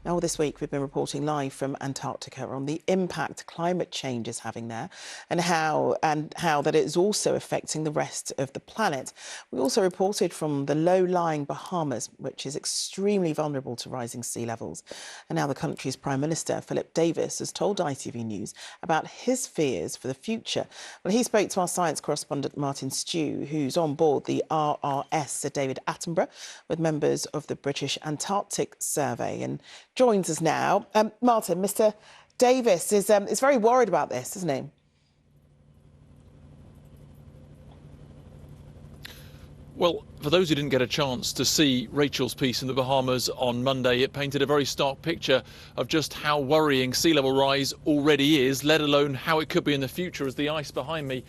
Now, all this week we've been reporting live from Antarctica on the impact climate change is having there and how that it is also affecting the rest of the planet. We also reported from the low-lying Bahamas, which is extremely vulnerable to rising sea levels. And now the country's Prime Minister, Philip Davis, has told ITV News about his fears for the future. Well, he spoke to our science correspondent, Martin Stew, who's on board the RRS Sir David Attenborough with members of the British Antarctic Survey and joins us now. Martin, Mr. Davis is very worried about this, isn't he? Well, for those who didn't get a chance to see Rachel's piece in the Bahamas on Monday, it painted a very stark picture of just how worrying sea level rise already is, let alone how it could be in the future as the ice behind me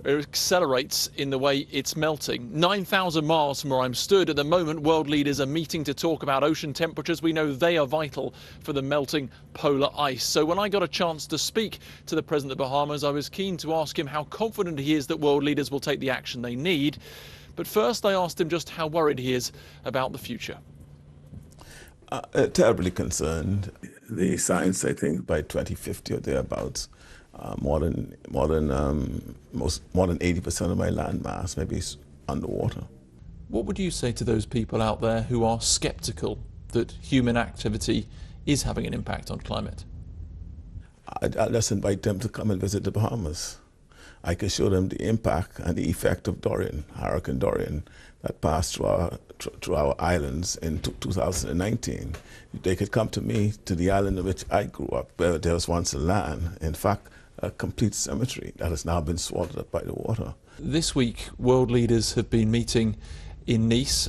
accelerates in the way it's melting. 9,000 miles from where I'm stood at the moment, world leaders are meeting to talk about ocean temperatures. We know they are vital for the melting polar ice. So when I got a chance to speak to the President of the Bahamas, I was keen to ask him how confident he is that world leaders will take the action they need. But first I asked him just how worried he is about the future. Terribly concerned. The science, I think, by 2050 or thereabouts, more than 80% of my land mass may be underwater. What would you say to those people out there who are sceptical that human activity is having an impact on climate? I'd just invite them to come and visit the Bahamas. I can show them the impact and the effect of Dorian, Hurricane Dorian, that passed through our islands in 2019. They could come to me, to the island in which I grew up, where there was once a land, in fact, a complete cemetery that has now been swallowed up by the water. This week, world leaders have been meeting in Nice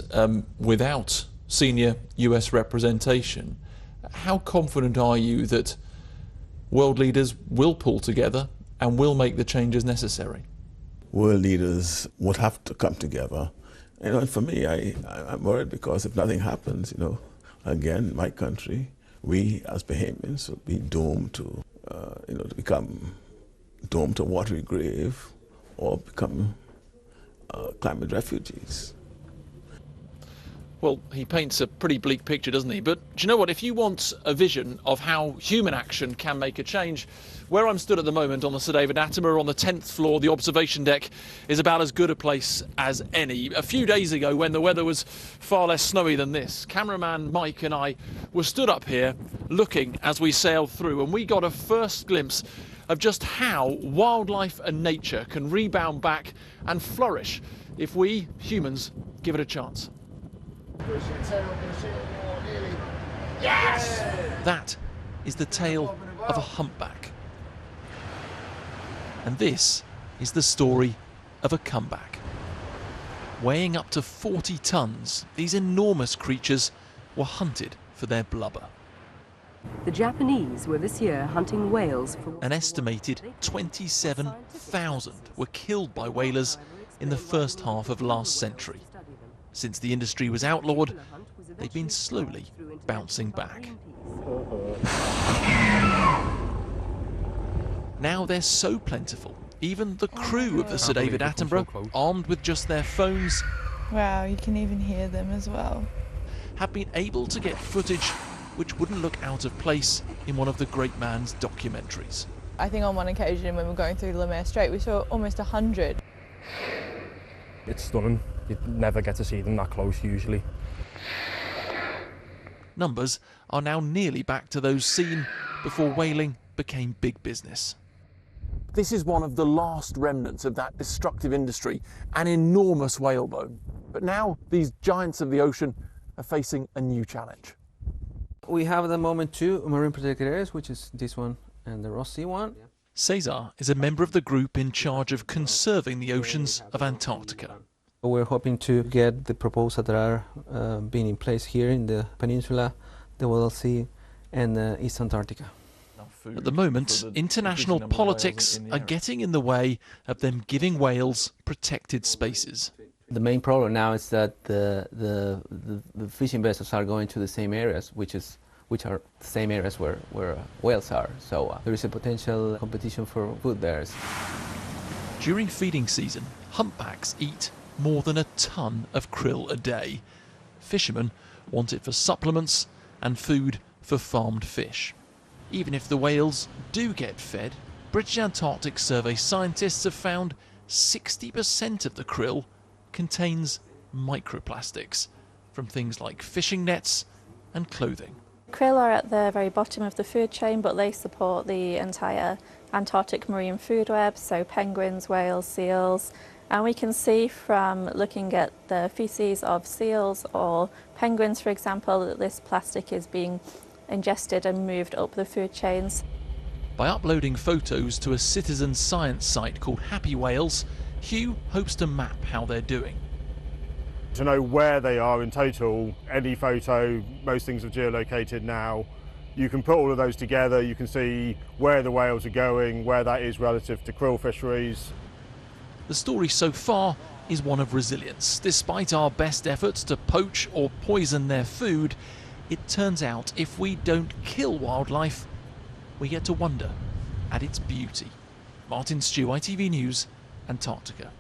without senior US representation. How confident are you that world leaders will pull together and will make the changes necessary? World leaders would have to come together. You know, and for me, I'm worried because if nothing happens, you know, again, my country, we as Bahamians will be doomed to, to become doomed to a watery grave or become climate refugees. Well, he paints a pretty bleak picture, doesn't he? But do you know what? If you want a vision of how human action can make a change, where I'm stood at the moment on the Sir David Attenborough on the 10th floor, the observation deck is about as good a place as any. A few days ago, when the weather was far less snowy than this, cameraman Mike and I were stood up here looking as we sailed through, and we got a first glimpse of just how wildlife and nature can rebound back and flourish if we, humans, give it a chance. Yes! That is the tale of a humpback. And this is the story of a comeback. Weighing up to 40 tons, these enormous creatures were hunted for their blubber. The Japanese were this year hunting whales for... An estimated 27,000 were killed by whalers in the first half of last century. Since the industry was outlawed, they've been slowly bouncing back. Now they're so plentiful, even the crew of the Sir David Attenborough, armed with just their phones, wow, you can even hear them as well, have been able to get footage which wouldn't look out of place in one of the great man's documentaries. I think on one occasion when we were going through the Lemaire Strait we saw almost 100. It's stunning. You never get to see them that close usually. Numbers are now nearly back to those seen before whaling became big business. This is one of the last remnants of that destructive industry, an enormous whalebone. But now these giants of the ocean are facing a new challenge. We have at the moment two marine protected areas, which is this one and the Ross Sea one. Cesar is a member of the group in charge of conserving the oceans of Antarctica. We're hoping to get the proposals that are being in place here in the peninsula, the Weddell Sea and East Antarctica. At the moment, international politics are getting in the way of them giving whales protected spaces. The main problem now is that the fishing vessels are going to the same areas, which are the same areas where whales are. So there is a potential competition for food there. During feeding season, humpbacks eat more than a ton of krill a day. Fishermen want it for supplements and food for farmed fish. Even if the whales do get fed, British Antarctic Survey scientists have found 60% of the krill contains microplastics from things like fishing nets and clothing. Krill are at the very bottom of the food chain, but they support the entire Antarctic marine food web, so penguins, whales, seals. And we can see from looking at the feces of seals or penguins, for example, that this plastic is being ingested and moved up the food chains. By uploading photos to a citizen science site called Happy Whales, Hugh hopes to map how they're doing. To know where they are in total, any photo, most things are geolocated now. You can put all of those together, you can see where the whales are going, where that is relative to krill fisheries. The story so far is one of resilience. Despite our best efforts to poach or poison their food, it turns out if we don't kill wildlife, we get to wonder at its beauty. Martin Stew, ITV News, Antarctica.